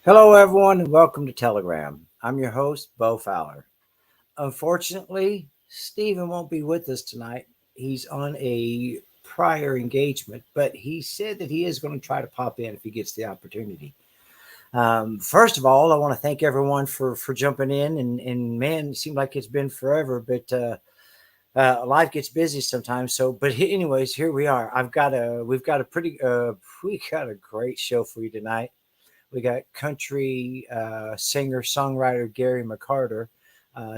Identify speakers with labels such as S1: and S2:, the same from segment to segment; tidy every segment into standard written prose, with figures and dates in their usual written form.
S1: Hello, everyone, and welcome to Telegram. I'm your host, Bo Fowler. Unfortunately, Stephen won't be with us tonight. He's on a prior engagement, but he said that he is going to try to pop in if he gets the opportunity. First of all, I want to thank everyone for jumping in. And man, it seemed like it's been forever, but life gets busy sometimes. So, but anyways, here we are. We've got a we got a great show for you tonight. We got country singer songwriter Gary McCarter,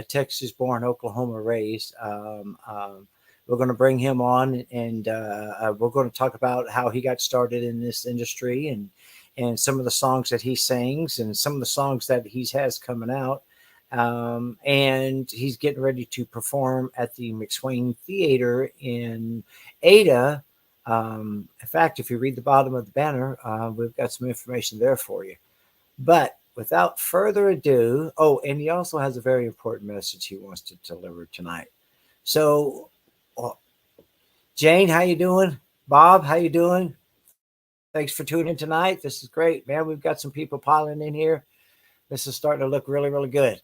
S1: Texas born, Oklahoma raised. We're going to bring him on, and we're going to talk about how he got started in this industry, and some of the songs that he sings, and some of the songs that he has coming out. And he's getting ready to perform at the McSwain Theater in Ada. In fact, if you read the bottom of the banner, we've got some information there for you. But without further ado, oh, and he also has a very important message he wants to deliver tonight. So, Jane, how you doing? Bob, how you doing? Thanks for tuning in tonight. This is great, man. We've got some people piling in here. This is starting to look really, really good.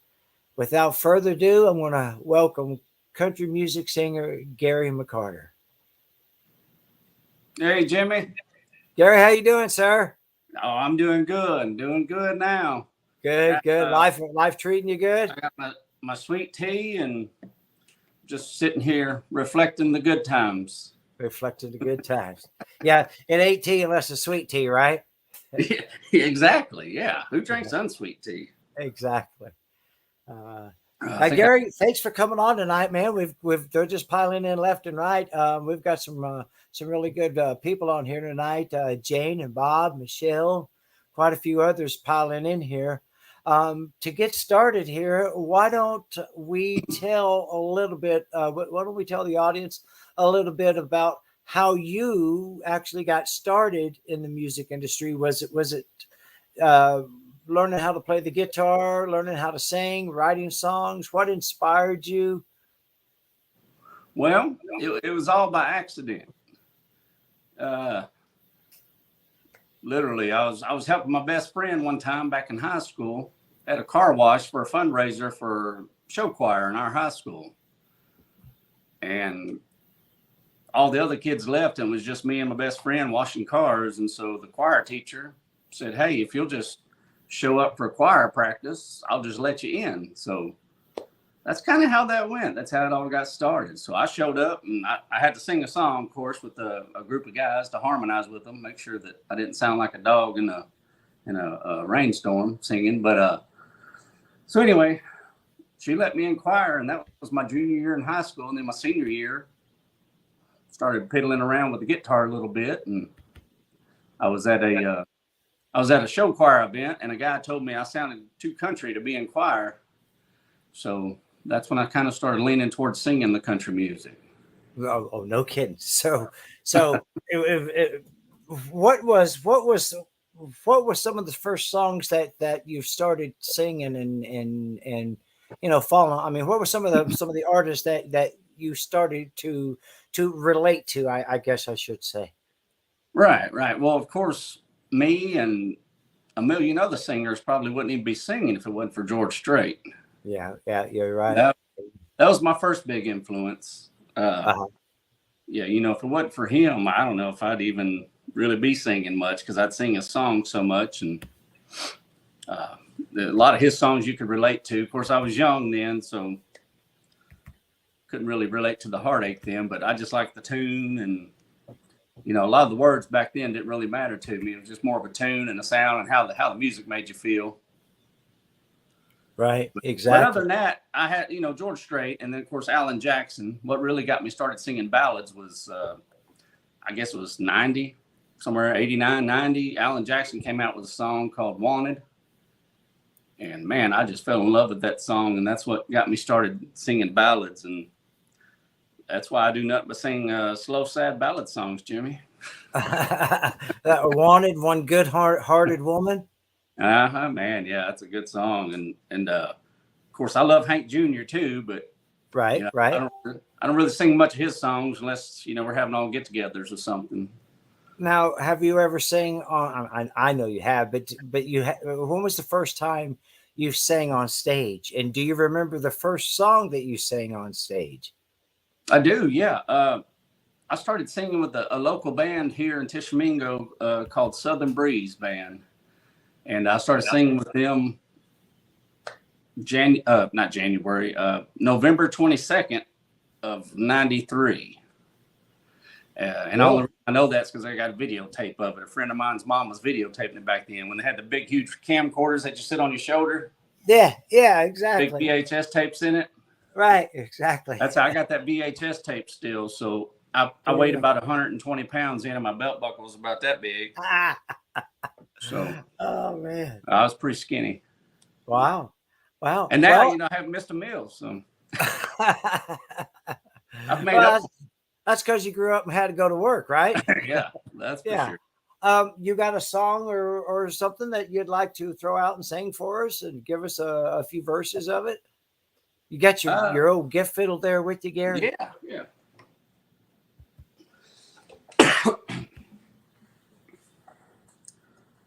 S1: Without further ado, I'm going to welcome country music singer Gary McCarter.
S2: Hey, Jimmy.
S1: Gary, how you doing, sir?
S2: Oh, I'm doing good. Doing good now.
S1: Good. Life treating you good?
S2: I got my sweet tea and just sitting here reflecting the good times.
S1: Reflecting the good times. Yeah, it ain't tea unless it's sweet tea, right?
S2: Exactly. Yeah. Who drinks unsweet tea?
S1: Exactly. Gary, thanks for coming on tonight, man. They're just piling in left and right. We've got some really good people on here tonight. Jane and Bob, Michelle, quite a few others piling in here. To get started here, why don't we tell a little bit? Why don't we tell the audience a little bit about how you actually got started in the music industry? Was it learning how to play the guitar, learning how to sing, writing songs? What inspired you?
S2: Well, it was all by accident. Literally, I was helping my best friend one time back in high school at a car wash for a fundraiser for show choir in our high school. And all the other kids left, and it was just me and my best friend washing cars. And so the choir teacher said, "Hey, if you'll just show up for choir practice, I'll just let you in." So that's kind of how that went. That's how it all got started. So I showed up, and I had to sing a song, of course, with a group of guys to harmonize with them, make sure that I didn't sound like a dog in a rainstorm singing. But so anyway, she let me in choir, and that was my junior year in high school. And then my senior year, started piddling around with the guitar a little bit, and I was at a show choir event, and a guy told me I sounded too country to be in choir. So that's when I kind of started leaning towards singing the country music.
S1: Oh, no kidding. So what were some of the first songs that you started singing and following? I mean, what were some of the artists that you started to relate to? I guess I should say.
S2: Right. Well, of course, me and a million other singers probably wouldn't even be singing if it wasn't for George Strait.
S1: Yeah, you're right.
S2: That was my first big influence. Yeah, if it wasn't for him, I don't know if I'd even really be singing much, because I'd sing a song so much, and a lot of his songs you could relate to. Of course, I was young then, so couldn't really relate to the heartache then, but I just liked the tune, and a lot of the words back then didn't really matter to me. It was just more of a tune and a sound and how the music made you feel.
S1: Right, exactly.
S2: But other than that, I had, George Strait, and then, of course, Alan Jackson. What really got me started singing ballads was, I guess it was 90, somewhere 89, 90. Alan Jackson came out with a song called Wanted. And, man, I just fell in love with that song, and that's what got me started singing ballads. And that's why I do nothing but sing slow, sad ballad songs, Jimmy.
S1: Wanted, One Good-Hearted Woman.
S2: Man, yeah, that's a good song, and of course I love Hank Jr. too, but
S1: right.
S2: I don't really sing much of his songs unless we're having all get-togethers or something.
S1: Now, have you ever sang on? I know you have, but when was the first time you sang on stage? And do you remember the first song that you sang on stage?
S2: I do, yeah. I started singing with a local band here in Tishomingo called Southern Breeze Band, and I started singing with them not January, November 22nd of '93. And
S1: Really?
S2: only I know that's because I got a videotape of it. A friend of mine's mom was videotaping it back then when they had the big, huge camcorders that you sit on your shoulder.
S1: Yeah,
S2: Big
S1: exactly.
S2: VHS tapes in it.
S1: Right, exactly.
S2: That's how I got that VHS tape still. So I
S1: There
S2: weighed
S1: you go.
S2: about 120 pounds in, and my belt buckle was about that big.
S1: Ah,
S2: So
S1: oh man!
S2: I was pretty skinny.
S1: Wow, wow.
S2: And now,
S1: Well,
S2: I haven't missed a meal. So I've made
S1: well,
S2: up.
S1: that's because you grew up and had to go to work, right?
S2: Yeah, that's for
S1: Yeah.
S2: sure.
S1: You got a song or something that you'd like to throw out and sing for us and give us a few verses of it? You got your old gift fiddle there with you, Gary?
S2: Yeah, yeah.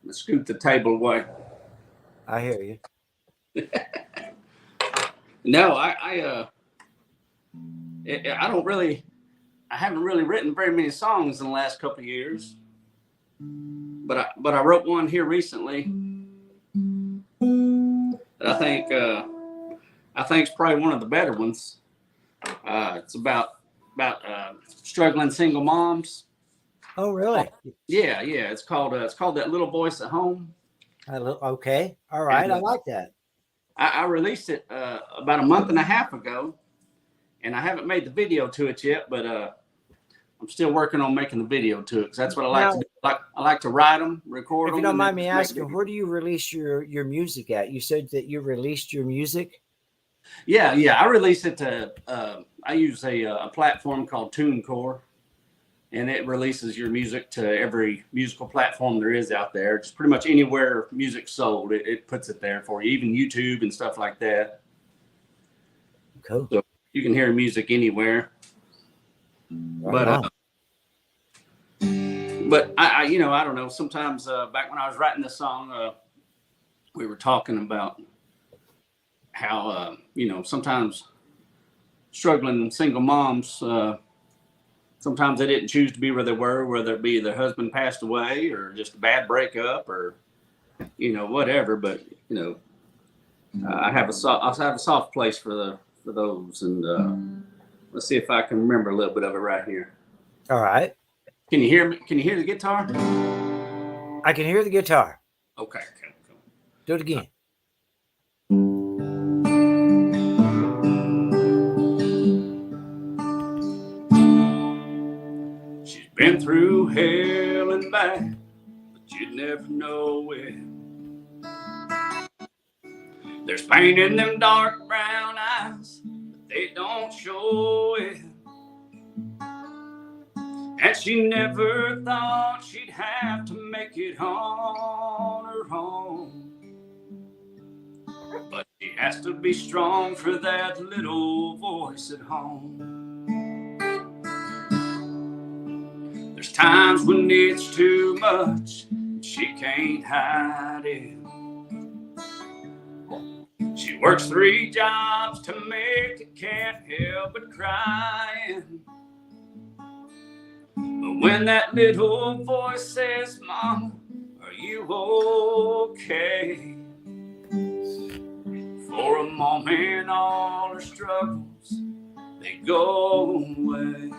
S2: Let's scoot the table away.
S1: I hear you.
S2: No, I don't really, I haven't really written very many songs in the last couple of years, but I wrote one here recently that I think is probably one of the better ones. It's about struggling single moms.
S1: Oh, really?
S2: Yeah, yeah. It's called That Little Voice at Home.
S1: Okay. All right.
S2: And,
S1: I like that.
S2: I released it about a month and a half ago, and I haven't made the video to it yet, but I'm still working on making the video to it because that's what I like to do. I like to write them, record
S1: If
S2: them.
S1: you don't mind me asking, where do you release your music at? You said that you released your music.
S2: Yeah, yeah. I release it to. I use a platform called TuneCore, and it releases your music to every musical platform there is out there. Just pretty much anywhere music's sold, it puts it there for you, even YouTube and stuff like that.
S1: Cool.
S2: So you can hear music anywhere.
S1: Right
S2: But I don't know. Sometimes back when I was writing this song, we were talking about how sometimes struggling single moms. Sometimes they didn't choose to be where they were, whether it be their husband passed away or just a bad breakup or, whatever. But, I have a soft place for those. And let's see if I can remember a little bit of it right here.
S1: All right.
S2: Can you hear me? Can you hear the guitar?
S1: I can hear the guitar.
S2: Okay. Cool.
S1: Do it again.
S2: She's been through hell and back, but you'd never know it. There's pain in them dark brown eyes, but they don't show it. And she never thought she'd have to make it on her own. But she has to be strong for that little voice at home. There's times when it's too much, and she can't hide it. She works 3 jobs to make it, can't help but crying. But when that little voice says, "Mama, are you okay?" For a moment, all her struggles, they go away.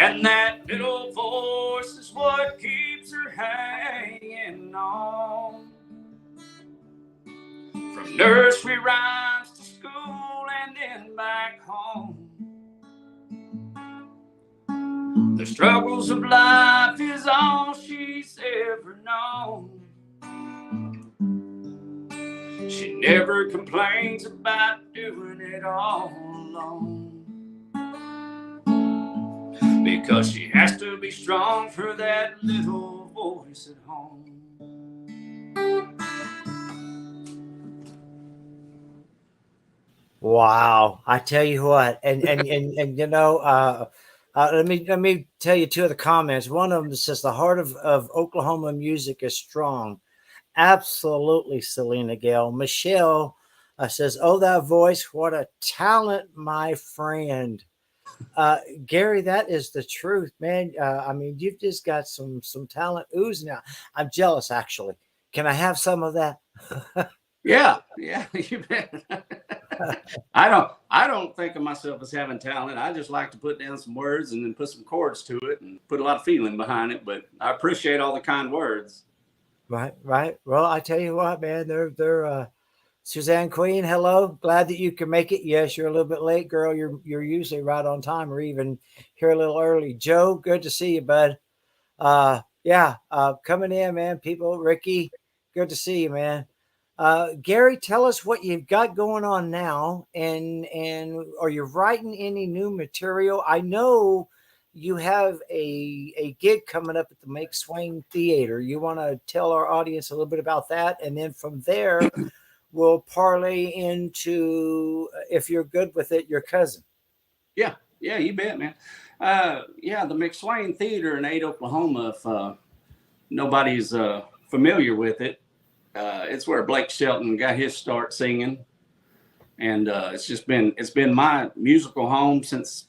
S2: And that little voice is what keeps her hanging on. From nursery rhymes to school and then back home. The struggles of life is all she's ever known. She never complains about doing it all alone. Because she has to be strong for that little voice at home.
S1: Wow. I tell you what, and Let me tell you two of the comments. One of them says the heart of Oklahoma music is strong. Absolutely, Selena Gale. Michelle says, "Oh, that voice! What a talent, my friend." Gary, that is the truth, man. I mean, you've just got some talent oozing out. I'm jealous, actually. Can I have some of that?
S2: Yeah, yeah, you bet. I don't think of myself as having talent. I just like to put down some words and then put some chords to it and put a lot of feeling behind it. But I appreciate all the kind words.
S1: Right, right. Well, I tell you what, man, they're Suzanne Queen, hello. Glad that you can make it. Yes, you're a little bit late, girl. You're usually right on time or even here a little early. Joe, good to see you, bud. Yeah, coming in, man. People, Ricky, good to see you, man. Gary, tell us what you've got going on now, and are you writing any new material? I know you have a gig coming up at the Make Swain Theater. You want to tell our audience a little bit about that, and then from there we'll parlay into, if you're good with it, your cousin.
S2: Yeah, yeah, you bet, man. Yeah, the McSwain Theater in Ada, Oklahoma. If nobody's familiar with it, it's where Blake Shelton got his start singing, and it's been my musical home since,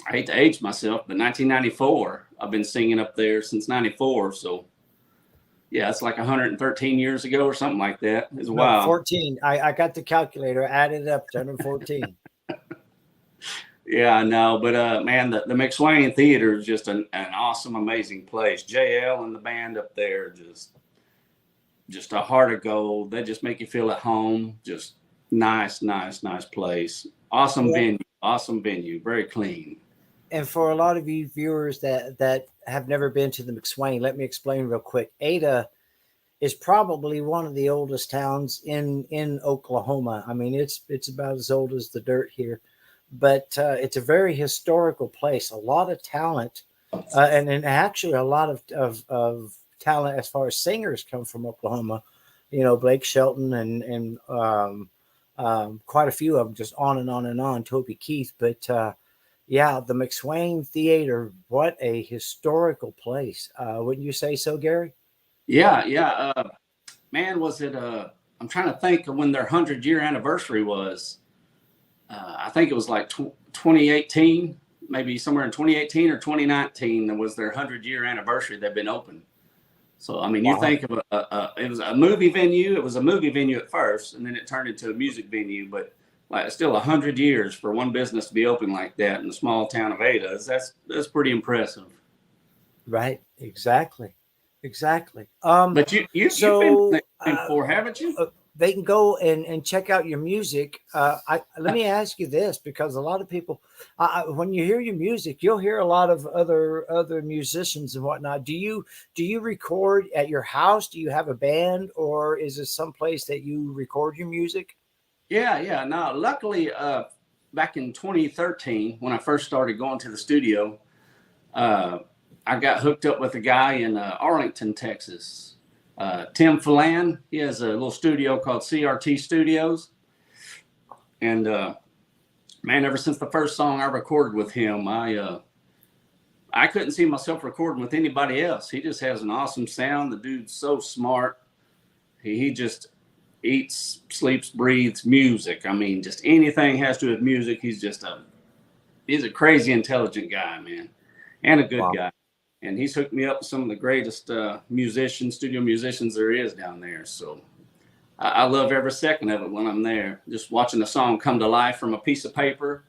S2: I hate to age myself, but 1994. I've been singing up there since '94. So yeah, it's like 113 years ago or something like that. It's a
S1: No,
S2: while.
S1: 14. I got the calculator, added up to 114.
S2: Yeah, I know, but man, the McSwain Theater is just an awesome, amazing place. JL and the band up there, just a heart of gold. They just make you feel at home. Just nice, nice, nice place.
S1: Well,
S2: Awesome venue, very clean.
S1: and for a lot of you viewers that have never been to the McSwain, let me explain real quick. Ada is probably one of the oldest towns in Oklahoma. I mean, it's about as old as the dirt here, but it's a very historical place. A lot of talent, and actually a lot of talent as far as singers come from Oklahoma. You know, Blake Shelton and quite a few of them, just on and on and on. Toby Keith, but yeah, the McSwain Theater. What a historical place! Wouldn't you say so, Gary?
S2: Yeah, yeah. Man, was it? I'm trying to think of when their 100-year anniversary was. I think it was like 2018, maybe somewhere in 2018 or 2019. That was their 100-year anniversary. They've been open. So I mean, you
S1: Wow.
S2: think of it was a movie venue. It was a movie venue at first, and then it turned into a music venue. But like, still 100 years for one business to be open like that in the small town of Ada. That's pretty impressive.
S1: Right. Exactly. Exactly.
S2: But you've been to
S1: So
S2: the before, haven't you?
S1: they can go and check out your music. Let me ask you this, because a lot of people, when you hear your music, you'll hear a lot of other musicians and whatnot. Do you record at your house? Do you have a band, or is it someplace that you record your music?
S2: Yeah, yeah. No, luckily, back in 2013, when I first started going to the studio, uh, I got hooked up with a guy in Arlington, Texas. Tim Phelan. He has a little studio called CRT Studios. And man, ever since the first song I recorded with him, I couldn't see myself recording with anybody else. He just has an awesome sound. The dude's so smart. He just eats, sleeps, breathes music. I mean, just anything has to do with music. He's a crazy intelligent guy, man, and a good
S1: Wow.
S2: guy. And he's hooked me up with some of the greatest musicians, studio musicians there is down there. So I love every second of it when I'm there. Just watching a song come to life from a piece of paper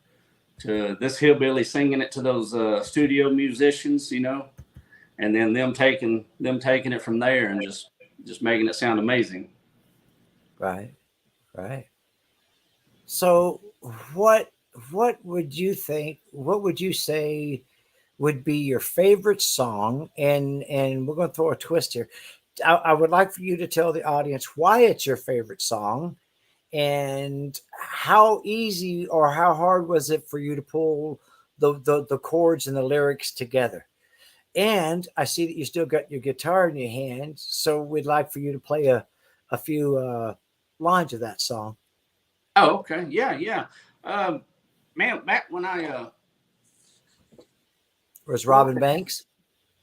S2: to this hillbilly singing it to those studio musicians, and then them taking it from there and just making it sound amazing.
S1: Right. Right. So what what would you think? What would you say would be your favorite song? And we're going to throw a twist here. I would like for you to tell the audience why it's your favorite song, and how easy or how hard was it for you to pull the chords and the lyrics together. And I see that you still got your guitar in your hand, so we'd like for you to play a few lines of that song.
S2: Oh, okay, yeah, yeah. Um, Man, back when
S1: Was Robin Banks?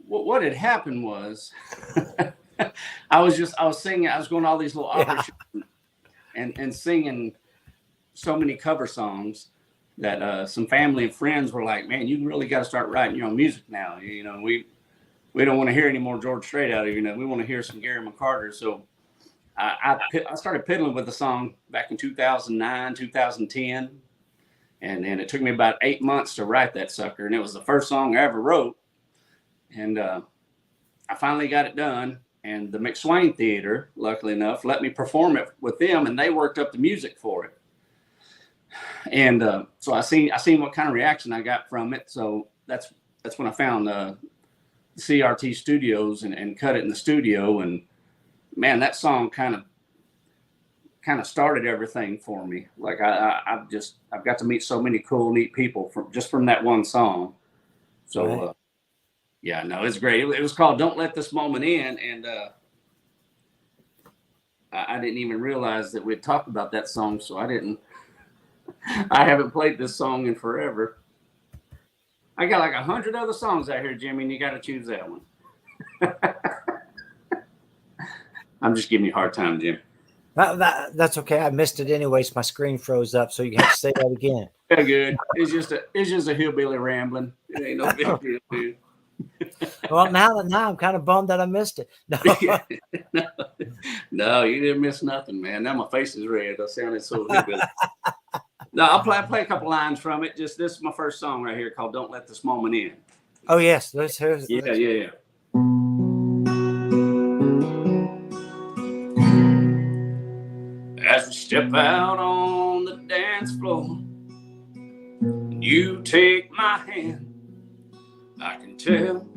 S2: What had happened was I was singing, I was going to all these little opera shows and singing so many cover songs that some family and friends were like, man, you really got to start writing your own music now. You know, we don't want to hear any more George Strait out of you. You know, we want to hear some Gary McCarter. So I started piddling with the song back in 2009, 2010. And it took me about 8 months to write that sucker. And it was the first song I ever wrote. And I finally got it done. And the McSwain Theater, luckily enough, let me perform it with them. And they worked up the music for it. And so I seen what kind of reaction I got from it. So that's when I found CRT Studios and cut it in the studio. And man, that song kind of started everything for me. Like I've got to meet so many cool, neat people from that one song. So yeah, no, it's great. It was called "Don't Let This Moment In," and I didn't even realize that we'd talked about that song. So I haven't played this song in forever. I got like 100 other songs out here, Jimmy, and you got to choose that one. I'm just giving you a hard time, Jim.
S1: That's okay. I missed it anyways. My screen froze up, so you have to say that again.
S2: Yeah, good. It's just a hillbilly rambling. It ain't no big deal, dude.
S1: Well, now I'm kind of bummed that I missed it.
S2: No, you didn't miss nothing, man. Now my face is red. I sounded so hillbilly. No, I'll play a couple lines from it. Just this is my first song right here called "Don't Let This Moment In."
S1: Oh yes,
S2: Yeah. As we step out on the dance floor, and you take my hand, I can tell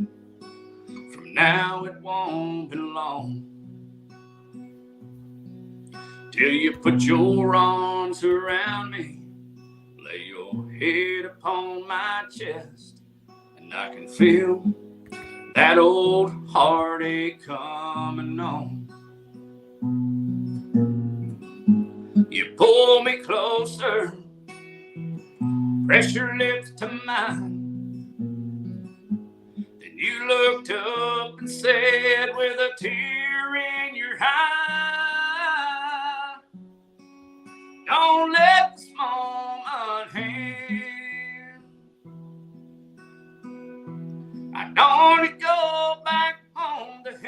S2: from now it won't be long till you put your arms around me, lay your head upon my chest, and I can feel that old heartache coming on. You pull me closer, press your lips to mine. Then you looked up and said with a tear in your eye, don't let this moment end. I don't want to go back home to hell.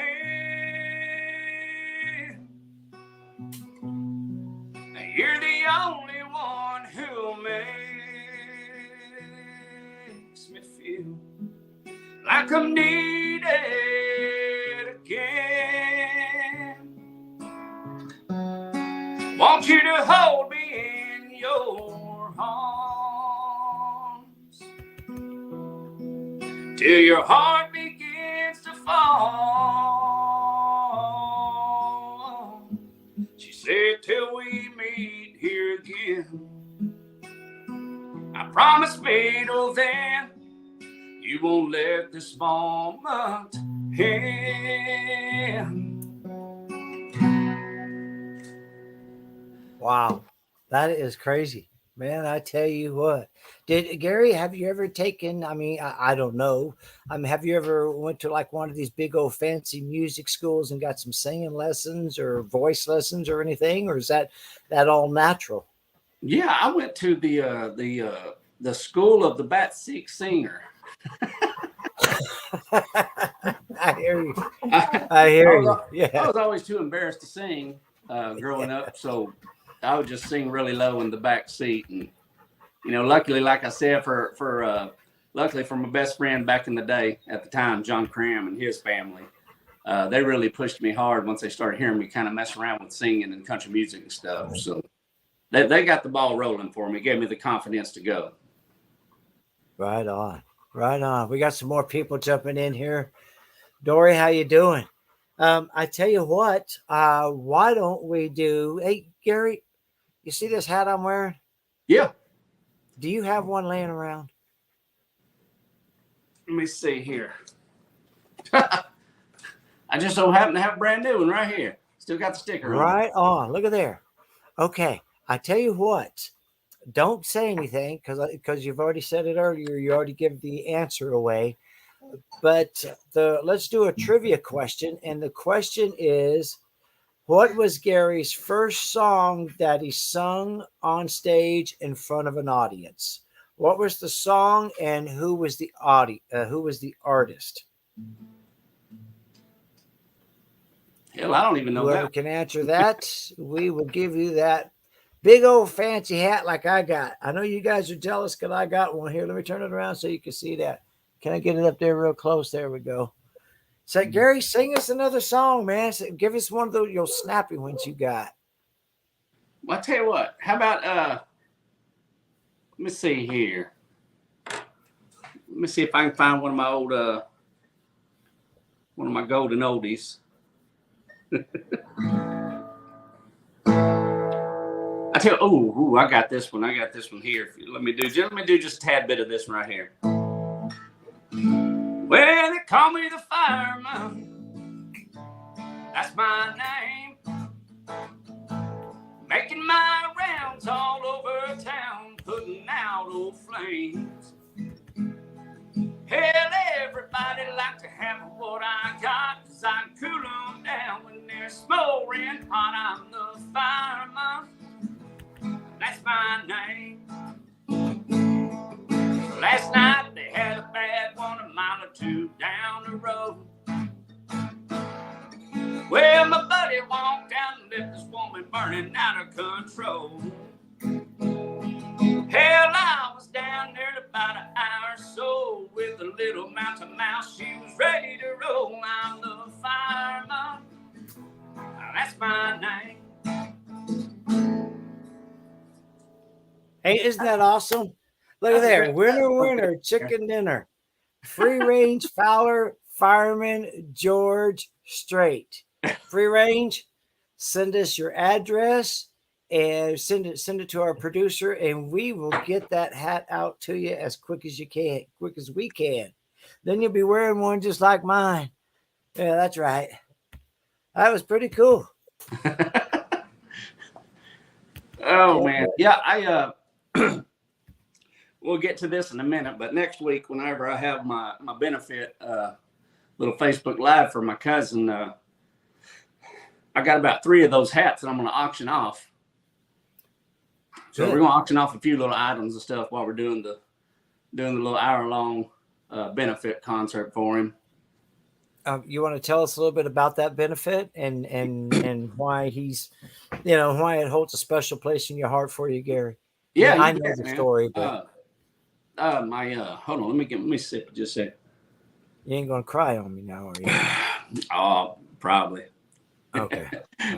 S2: Now you're the only one who makes me feel like I'm needed again. Want you to hold me in your arms till your heart begins to fall. She said, till we meet here again. I promise me till then, you won't let this moment end.
S1: Wow, that is crazy, man. I tell you what. Gary, have you ever taken? I mean, I don't know. Have you ever went to like one of these big old fancy music schools and got some singing lessons or voice lessons or anything, or is that all natural?
S2: Yeah, I went to the school of the backseat singer.
S1: I hear you. I hear you. Yeah.
S2: I was always too embarrassed to sing growing up, so I would just sing really low in the back seat. And luckily, like I said, luckily for my best friend back in the day at the time, John Cram and his family, they really pushed me hard once they started hearing me kind of mess around with singing and country music and stuff. So they got the ball rolling for me, gave me the confidence to go.
S1: Right on. Right on. We got some more people jumping in here. Dory, how you doing? I tell you what, why don't we do, hey, Gary, you see this hat I'm wearing?
S2: Yeah.
S1: Do you have one laying around?
S2: Let me see here. I just so happen to have a brand new one right here. Still got the sticker on.
S1: Right on. Look at there. Okay. I tell you what, don't say anything because you've already said it earlier. You already give the answer away. But let's do a trivia question. And the question is, what was Gary's first song that he sung on stage in front of an audience? What was the song, and who was the who was the artist?
S2: Hell, I don't even know
S1: Whoever
S2: that.
S1: can answer that, we will give you that big old fancy hat like I got. I know you guys are jealous because I got one here. Let me turn it around so you can see that. Can I get it up there real close? There we go. So, Gary, sing us another song, man. So give us one of those your snappy ones you got.
S2: Well, I tell you what. How about let me see here. Let me see if I can find one of my old one of my golden oldies. I tell you, oh, I got this one. I got this one here. Let me do just a tad bit of this one right here. Well, they call me the fireman. That's my name. Making my rounds all over town, putting out old flames. Hell, everybody like to have what I got, 'cause I can cool them down when they're smoldering hot. I'm the fireman. That's my name. Last night they had a bad one a mile or two down the road. Well, my buddy walked out and left this woman burning out of control. Hell, I was down there about an hour or so with a little mountain mouse. She was ready to roll. I'm the fireman. That's my name.
S1: Hey, isn't that awesome? Look at there. Winner, winner, chicken dinner. Free range, Fowler, fireman, George, Strait. Free range, send us your address and send it to our producer, and we will get that hat out to you as quick as we can. Then you'll be wearing one just like mine. Yeah, that's right. That was pretty cool.
S2: Oh man, yeah. We'll get to this in a minute, but next week, whenever I have my benefit little Facebook Live for my cousin, I got about 3 of those hats that I'm going to auction off. So we're going to auction off a few little items and stuff while we're doing the little hour-long benefit concert for him.
S1: You want to tell us a little bit about that benefit and why he's, why it holds a special place in your heart for you, Gary?
S2: Yeah,
S1: I know the story, but
S2: hold on, let me sip just a second.
S1: You ain't gonna cry on me now, are you?
S2: Oh, probably.
S1: Okay.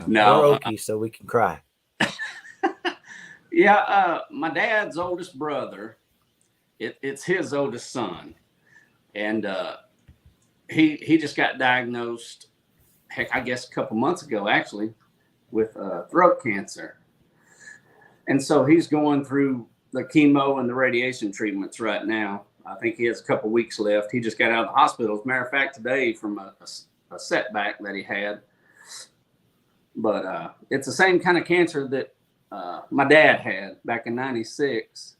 S2: No,
S1: we're okay, so we can cry.
S2: Yeah, my dad's oldest brother. It's his oldest son, and he just got diagnosed. Heck, I guess a couple months ago, actually, with throat cancer. And so he's going through the chemo and the radiation treatments right now. I think he has a couple weeks left. He just got out of the hospital. As a matter of fact, today from a setback that he had. But it's the same kind of cancer that my dad had back in '96.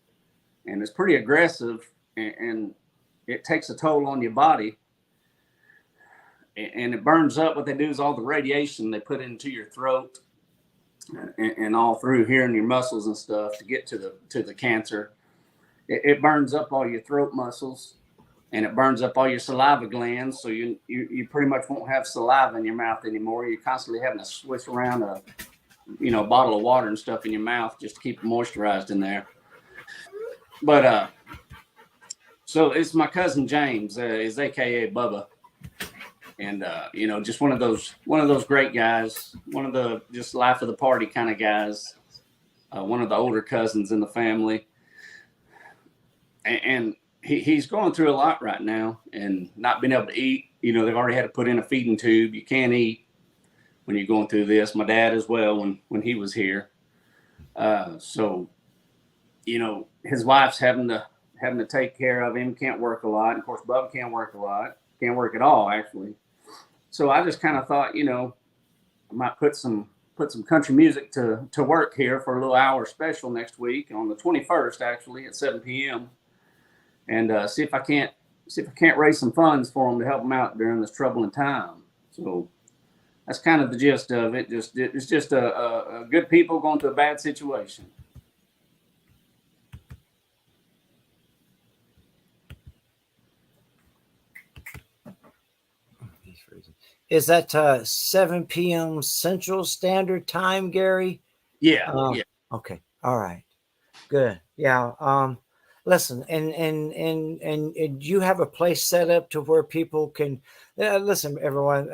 S2: And it's pretty aggressive, and it takes a toll on your body. And it burns up. What they do is all the radiation they put into your throat and all through here in your muscles and stuff to get to the cancer. It burns up all your throat muscles, and it burns up all your saliva glands. So you pretty much won't have saliva in your mouth anymore. You're constantly having to swish around a bottle of water and stuff in your mouth just to keep it moisturized in there. But so it's my cousin James, is AKA Bubba. And just one of those great guys, one of the just life of the party kind of guys, one of the older cousins in the family, and he's going through a lot right now and not being able to eat. They've already had to put in a feeding tube. You can't eat when you're going through this. My dad as well when he was here. So his wife's having to take care of him. Can't work a lot. And of course, Bubba can't work a lot. Can't work at all, actually. So I just kind of thought, I might put some country music to work here for a little hour special next week on the 21st, actually, at 7 p.m. And see if I can't see if I can't raise some funds for them to help them out during this troubling time. So that's kind of the gist of it. It's just a good people going through a bad situation.
S1: Is that 7 p.m. Central Standard Time, Gary?
S2: Yeah. Yeah.
S1: Okay. All right. Good. Yeah. Listen, and you have a place set up to where people can listen, everyone.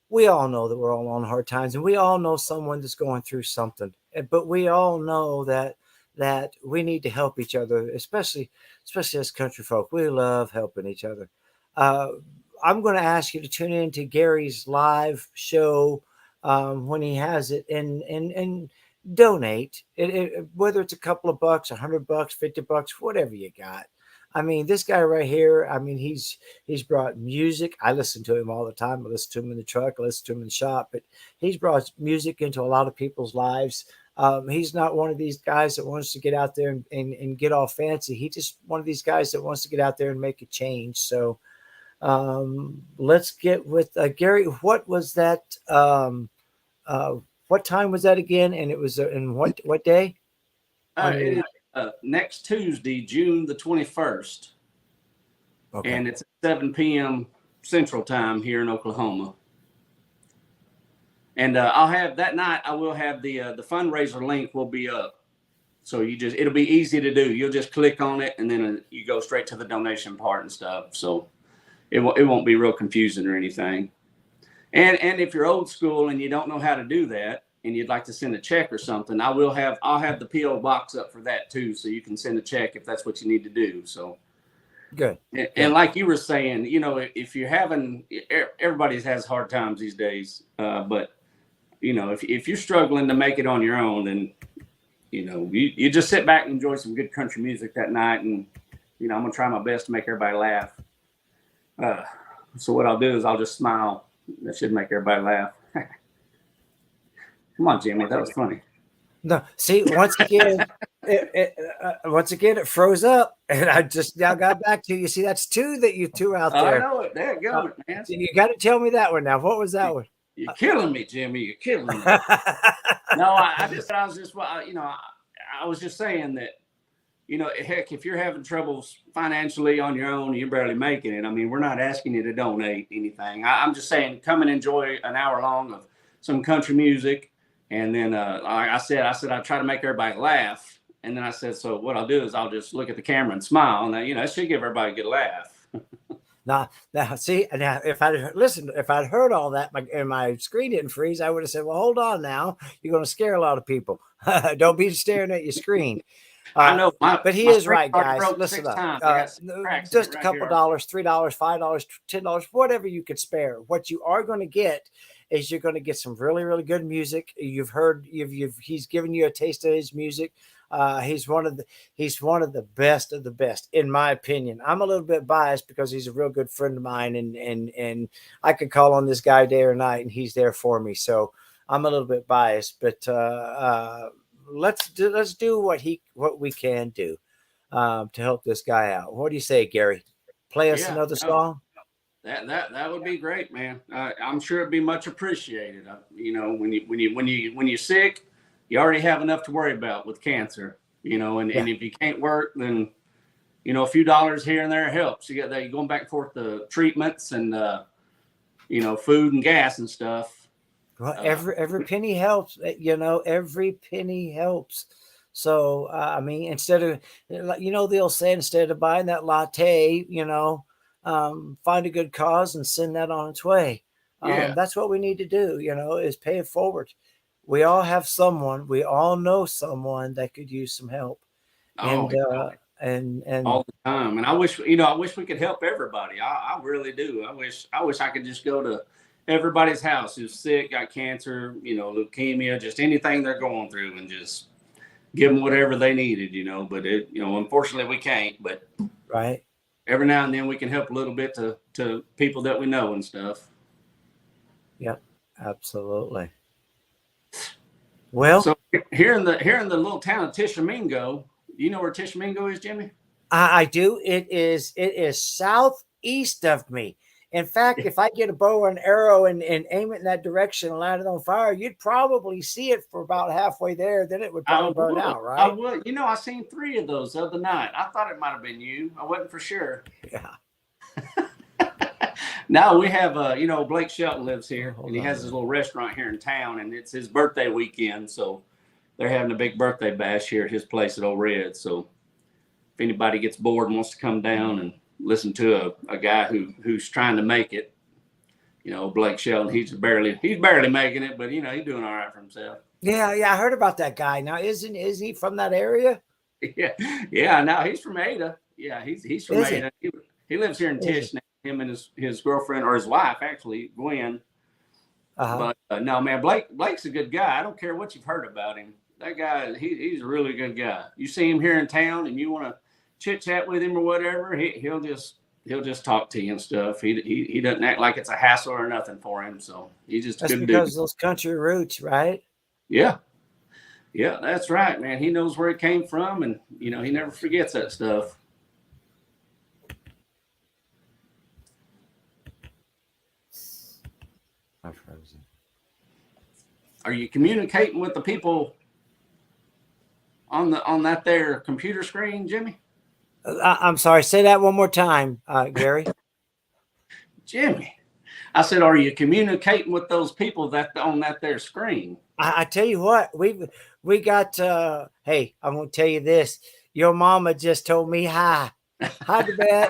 S1: We all know that we're all on hard times, and we all know someone that's going through something. But we all know that we need to help each other, especially as country folk. We love helping each other. Uh, I'm going to ask you to tune in to Gary's live show when he has it, and donate. Whether it's a couple of bucks, $100, $50, whatever you got. I mean, this guy right here. I mean, he's brought music. I listen to him all the time. I listen to him in the truck. I listen to him in the shop. But he's brought music into a lot of people's lives. He's not one of these guys that wants to get out there and get all fancy. He's just one of these guys that wants to get out there and make a change. So let's get with Gary. What was that? What time was that again? And it was in what day?
S2: It is next Tuesday, June the 21st.
S1: Okay.
S2: And it's at 7 p.m. Central Time here in Oklahoma. And I'll have that night. I will have the fundraiser link will be up, so it'll be easy to do. You'll just click on it, and then you go straight to the donation part and stuff. So it won't be real confusing or anything. And if you're old school and you don't know how to do that, and you'd like to send a check or something, I'll have the PO box up for that too, so you can send a check if that's what you need to do. So
S1: good.
S2: And like you were saying, if you're everybody has hard times these days, but if you're struggling to make it on your own, then you just sit back and enjoy some good country music that night, and I'm gonna try my best to make everybody laugh. So what I'll do is I'll just smile. That should make everybody laugh. Come on, Jimmy, that was funny.
S1: No, see, once again, it froze up, and I just now got back to you. See, that's two that you threw out there.
S2: I know it. There you go, man.
S1: You got to tell me that one now. What was that one?
S2: You're killing me, Jimmy. You're killing me. No, I was just saying that, heck, if you're having troubles financially on your own, you're barely making it. I mean, we're not asking you to donate anything. I'm just saying, come and enjoy an hour long of some country music. And then, like I said, I try to make everybody laugh. And then I said, so what I'll do is I'll just look at the camera and smile. And, it should give everybody a good laugh.
S1: Now, see, now if I'd heard all that and my screen didn't freeze, I would have said, well, hold on now. You're going to scare a lot of people. Don't be staring at your screen.
S2: I know.
S1: But he is right, guys. Listen up. Just a couple dollars, $3, $5, $10, whatever you could spare. What you are going to get is you're going to get some really, really good music. He's given you a taste of his music. He's one of the best of the best, in my opinion. I'm a little bit biased because he's a real good friend of mine, and I could call on this guy day or night, and he's there for me. So I'm a little bit biased, but let's do what we can do to help this guy out. What do you say, Gary? Play us another song.
S2: That would be great, man. I'm sure it'd be much appreciated. When you're sick, you already have enough to worry about with cancer, and if you can't work, then, a few dollars here and there helps. You got that, you're going back and forth to treatments and, food and gas and stuff.
S1: Well, every penny helps, every penny helps. So, I mean, instead of, they'll say, instead of buying that latte, find a good cause and send that on its way. That's what we need to do, is pay it forward. We all have someone, we all know someone that could use some help. And
S2: all the time. And I wish we could help everybody. I really do. I wish I could just go to everybody's house who's sick, got cancer, leukemia, just anything they're going through, and just give them whatever they needed, but unfortunately we can't, but
S1: right.
S2: Every now and then we can help a little bit to people that we know and stuff.
S1: Yep, absolutely. Well,
S2: so here in the little town of Tishomingo, you know where Tishomingo is, Jimmy?
S1: I do. It is southeast of me. In fact, if I get a bow and arrow and aim it in that direction and light it on fire, you'd probably see it for about halfway there. Then it would probably burn out,
S2: I
S1: right?
S2: would. You know, I seen 3 of those the other night. I thought it might have been you. I wasn't for sure.
S1: Yeah.
S2: No, we have, Blake Shelton lives here,
S1: Hold
S2: and he
S1: on.
S2: has his little restaurant here in town, and it's his birthday weekend, so they're having a big birthday bash here at his place at Old Red. So if anybody gets bored and wants to come down and listen to a guy who's trying to make it, Blake Shelton, he's barely making it, but he's doing all right for himself.
S1: Yeah, I heard about that guy. Now, isn't he from that area?
S2: Yeah. No, he's from Ada. Yeah, he's from
S1: Is
S2: Ada. He lives here in
S1: Is
S2: Tish now. Him and his girlfriend, or his wife actually, Gwen.
S1: Uh-huh.
S2: But no, man, Blake's a good guy. I don't care what you've heard about him. That guy, he's a really good guy. You see him here in town, and you want to chit chat with him or whatever, he'll just talk to you and stuff. He doesn't act like it's a hassle or nothing for him. So he's just a good dude.
S1: That's because those country roots, right?
S2: Yeah, that's right, man. He knows where it came from, and he never forgets that stuff.
S1: I'm frozen.
S2: Are you communicating with the people on that there computer screen, Jimmy?
S1: I'm sorry. Say that one more time, Gary.
S2: Jimmy, I said, are you communicating with those people that on that there screen?
S1: I tell you what, we got. Hey, I'm gonna tell you this. Your mama just told me hi. Hi, Debette,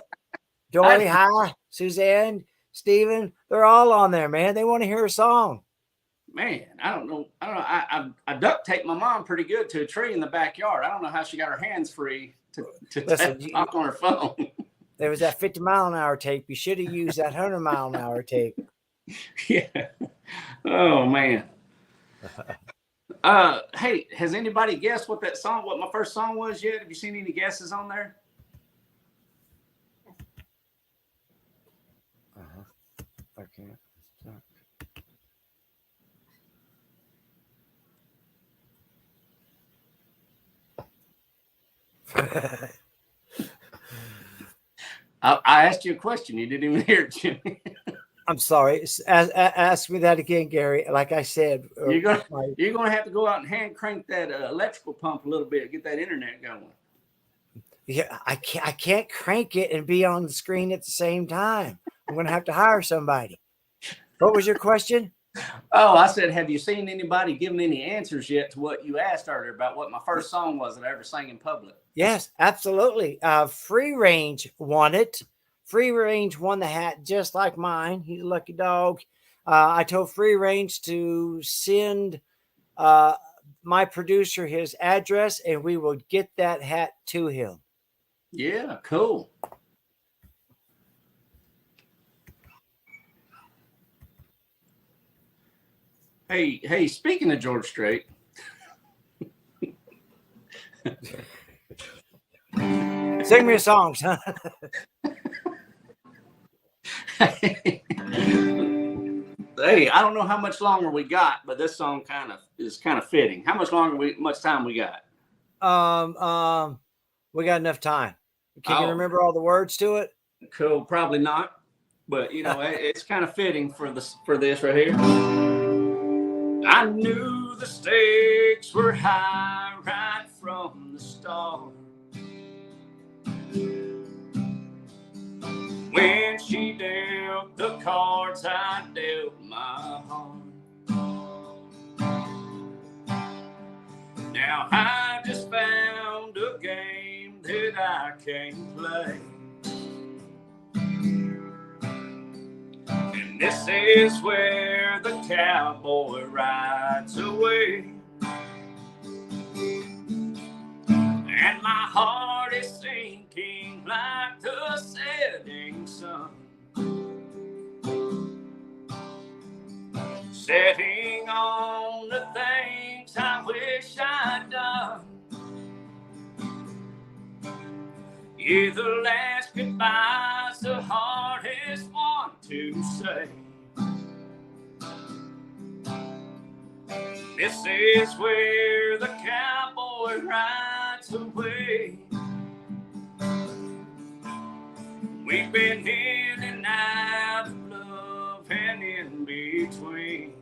S1: Dory. Hi, Suzanne, Stephen. They're all on there, man. They want to hear a song.
S2: Man, I don't know. I duct taped my mom pretty good to a tree in the backyard. I don't know how she got her hands free to talk on her phone.
S1: There was that 50-mile-an-hour tape. You should have used that 100-mile-an-hour tape.
S2: Yeah. Oh man. Hey, has anybody guessed what my first song was yet? Have you seen any guesses on there?
S1: I can't.
S2: I asked you a question. You didn't even hear it, Jimmy.
S1: I'm sorry. Ask me that again, Gary. Like I said,
S2: you're gonna have to go out and hand crank that electrical pump a little bit, get that internet going.
S1: Yeah, I can't crank it and be on the screen at the same time. I'm gonna have to hire somebody. What was your question?
S2: Oh, I said, have you seen anybody giving any answers yet to what you asked earlier about what my first song was that I ever sang in public?
S1: Yes, absolutely. Free Range won it. Free Range won the hat just like mine. He's a lucky dog. I told Free Range to send my producer his address, and we will get that hat to him.
S2: Yeah, cool. Hey, speaking of George Strait.
S1: Sing me a song, son.
S2: Hey, I don't know how much longer we got, but this song is kind of fitting. How much much time we got?
S1: We got enough time. Can you remember all the words to it?
S2: Cool, probably not, but it's kind of fitting for this right here. I knew the stakes were high right from the start. When she dealt the cards, I dealt my heart. Now I just found a game that I can play. And this is where the cowboy rides away. And my heart is sinking like the setting sun, setting on the things I wish I'd done. Yeah, the last goodbye's the hardest one to say. This is where the cowboy rides away. been in and out of love and in between.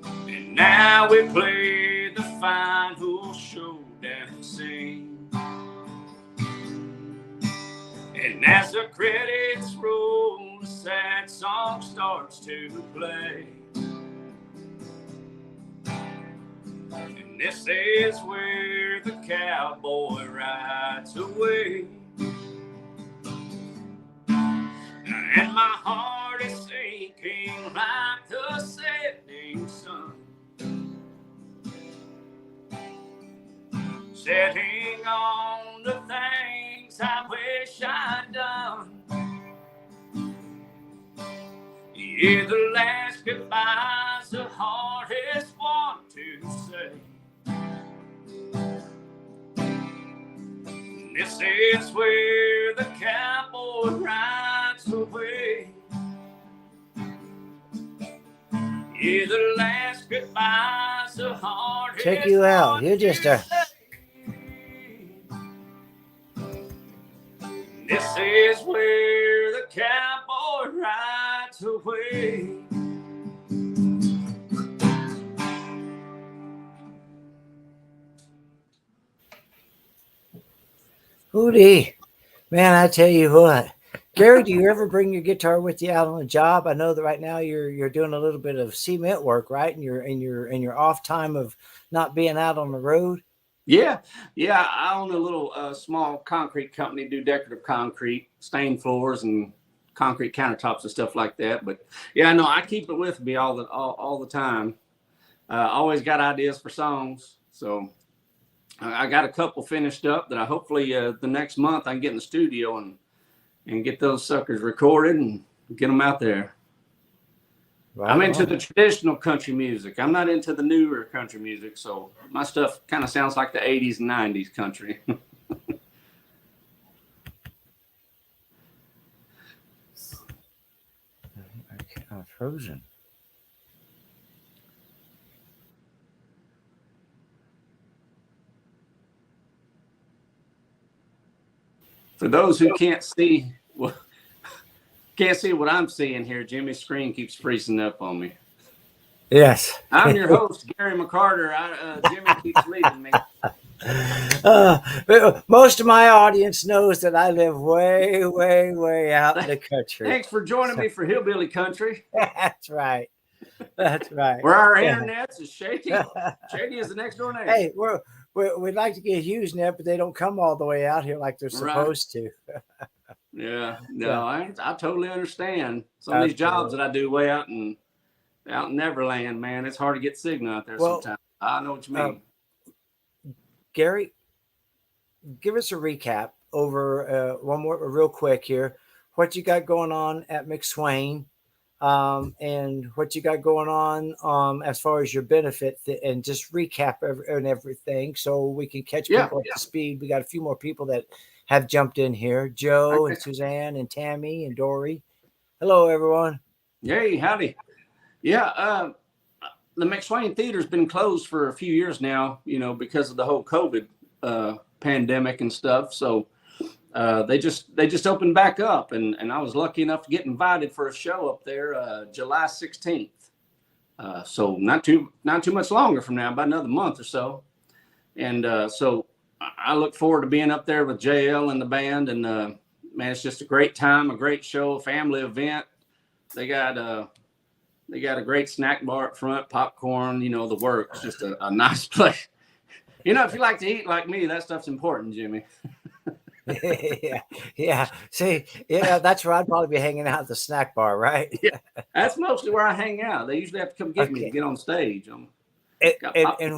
S2: And now we play the final showdown scene. And as the credits roll, the sad song starts to play. And this is where the cowboy rides away. And my heart is sinking like the setting sun, setting on the things I wish I'd done. Yeah, the last goodbye's the hardest one to say. This is where the cowboy rides away. Yeah, the last goodbye's the hardest.
S1: Check you out. You're just a.
S2: This is where the cowboy rides away.
S1: Hootie. Man, I tell you what. Gary, do you ever bring your guitar with you out on a job? I know that right now you're doing a little bit of cement work, right? And you're in your off time of not being out on the road.
S2: Yeah. I own a little small concrete company, do decorative concrete, stained floors, and concrete countertops and stuff like that. But yeah, no, I keep it with me all the time. Always got ideas for songs, so I got a couple finished up that I hopefully the next month I can get in the studio and get those suckers recorded and get them out there. Right. I'm into the traditional country music. I'm not into the newer country music, so my stuff kind of sounds like the 80s and 90s country.
S1: I'm frozen.
S2: For those who can't see what I'm seeing here, Jimmy's screen keeps freezing up on me.
S1: Yes.
S2: I'm your host, Gary McCarter. Jimmy keeps leaving me.
S1: Most of my audience knows that I live way, way, way out in the country.
S2: Thanks for joining me for Hillbilly Country.
S1: That's right. That's right.
S2: Where our internet's is shaky. Shaky is the next door neighbor.
S1: Hey, we'd like to get HughesNet, but they don't come all the way out here like they're supposed to.
S2: Yeah, no, I totally understand. Some of these jobs that I do way out in Neverland, man, it's hard to get signal out there sometimes. I know what you mean.
S1: Gary, give us a recap over one more real quick here. What you got going on at McSwain, and what you got going on as far as your benefit, and just recap everything so we can catch people up to speed. We got a few more people that have jumped in here. Joe and Suzanne and Tammy and Dory. Hello, everyone.
S2: Yay, howdy. Yeah, the McSwain Theater's been closed for a few years now, because of the whole COVID pandemic and stuff. So they just opened back up, and I was lucky enough to get invited for a show up there July 16th. So not too much longer from now, about another month or so. And so I look forward to being up there with JL and the band. And man, it's just a great time, a great show, a family event. They got a great snack bar up front, popcorn, the works. Just a nice place. If you like to eat like me, that stuff's important, Jimmy.
S1: Yeah. See, that's where I'd probably be hanging out at the snack bar, right?
S2: Yeah, that's mostly where I hang out. They usually have to come get me to get on stage.
S1: And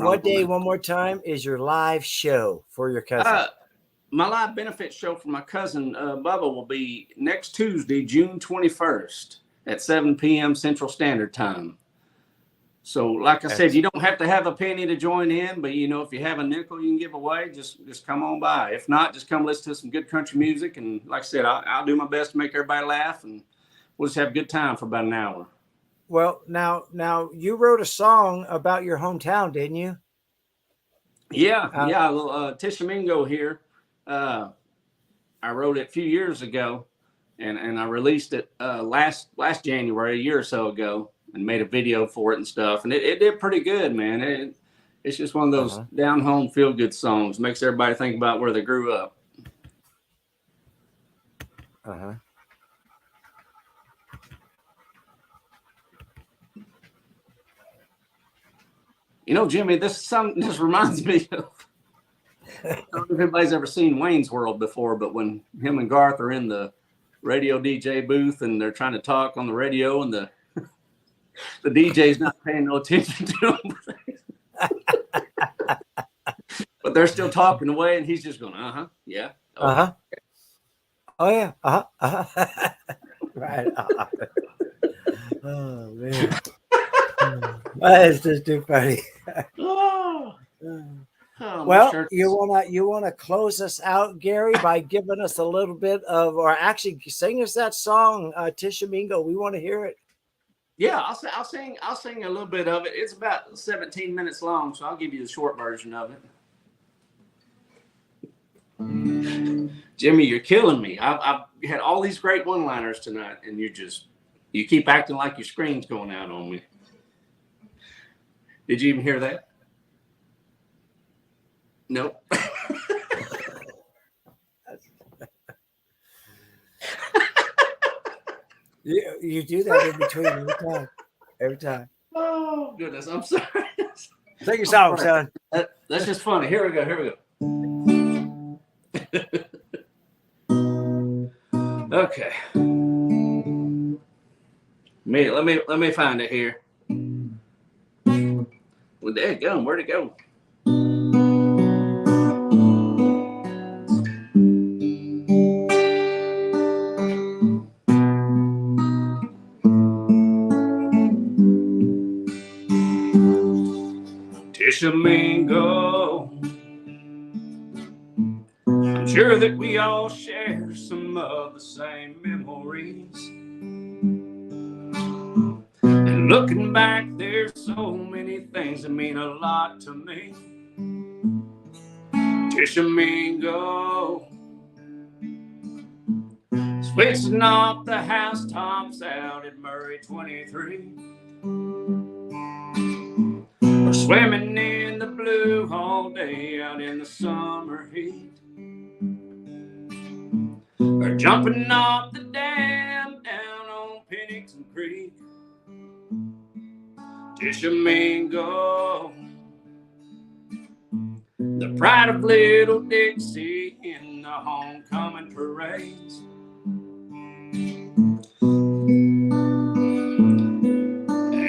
S1: what day, one more time, is your live show for your cousin?
S2: My live benefit show for my cousin, Bubba, will be next Tuesday, June 21st at 7 p.m. Central Standard Time. So like I said, you don't have to have a penny to join in, but if you have a nickel you can give away, just come on by. If not, just come listen to some good country music. And like I said, I'll do my best to make everybody laugh, and we'll just have a good time for about an hour.
S1: Well, now you wrote a song about your hometown, didn't you?
S2: Yeah. Tishomingo here. I wrote it a few years ago, and I released it last January, a year or so ago, and made a video for it and stuff. And it did pretty good, man. It's just one of those down home feel good songs. Makes everybody think about where they grew up. You know, Jimmy, this reminds me of. I don't know if anybody's ever seen Wayne's World before, but when him and Garth are in the radio DJ booth and they're trying to talk on the radio, and the DJ's not paying no attention to them, but they're still talking away, and he's just going, yeah,
S1: okay. Oh yeah, right. Oh man, that's just too funny. Well, you wanna close us out, Gary, by giving us a little bit of, or actually sing us that song, Tishomingo. We want to hear it.
S2: Yeah, I'll sing a little bit of it. It's about 17 minutes long, so I'll give you the short version of it. Jimmy, you're killing me. I've had all these great one-liners tonight, and you keep acting like your screen's going out on me. Did you even hear that? Nope.
S1: You do that in between every time.
S2: Oh goodness, I'm sorry.
S1: Take your song, son.
S2: That's just funny. Here we go. Okay. Let me find it here. Well, there it go. Where'd it go? Tishomingo. I'm sure that we all share some of the same memories. And looking back, there's so many things that mean a lot to me. Tishomingo. Switching off the housetops out at Murray 23. Or swimming in the blue all day out in the summer heat. Or jumping off the dam down on Pennington Creek. Tishomingo, the pride of Little Dixie in the homecoming parades.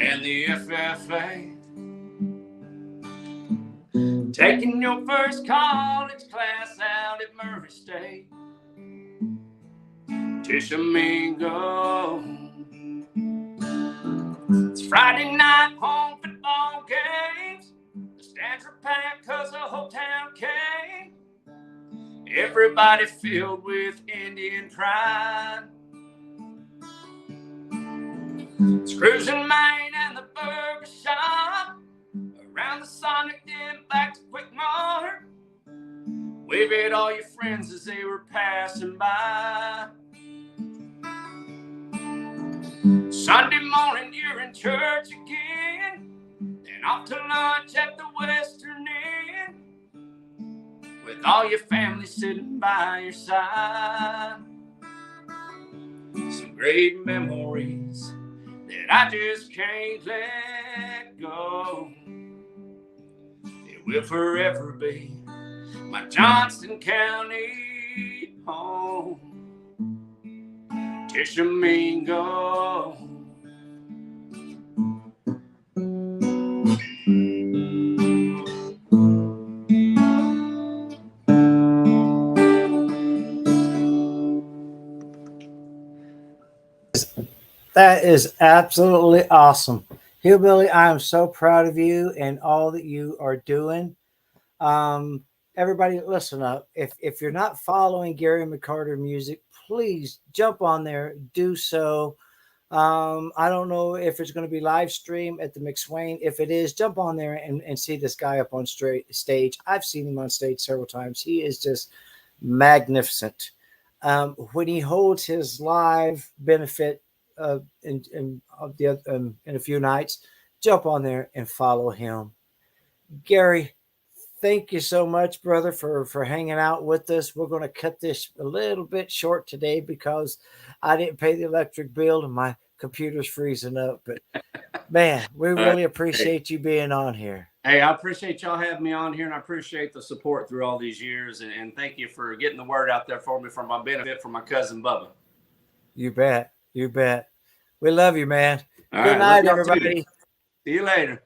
S2: And the FFA, taking your first college class out at Murray State. Tishomingo, it's Friday night home football games. The stands are packed cause the whole town came. Everybody filled with Indian pride. It's cruising Main and the burger shop, around the Sonic, then back to Quick Mart. Wave at all your friends as they were passing by. Sunday morning, you're in church again, then off to lunch at the Western Inn, with all your family sitting by your side. Some great memories that I just can't let go. It will forever be my Johnston County home. Tishomingo.
S1: That is absolutely awesome. Hillbilly, I am so proud of you and all that you are doing. Everybody, listen up. If you're not following Gary McCarter music, please jump on there. Do so. I don't know if it's going to be live stream at the McSwain. If it is, jump on there and see this guy up on stage. I've seen him on stage several times. He is just magnificent. When he holds his live benefit in a few nights, jump on there and follow him. Gary, thank you so much, brother, for hanging out with us. We're going to cut this a little bit short today because I didn't pay the electric bill and my computer's freezing up. But man, we really appreciate you being on here.
S2: Hey, I appreciate y'all having me on here, and I appreciate the support through all these years. And thank you for getting the word out there for me for my benefit for my cousin Bubba.
S1: You bet. You bet. We love you, man.
S2: All
S1: Good
S2: right,
S1: night,
S2: love y'all
S1: everybody.
S2: too. See you later.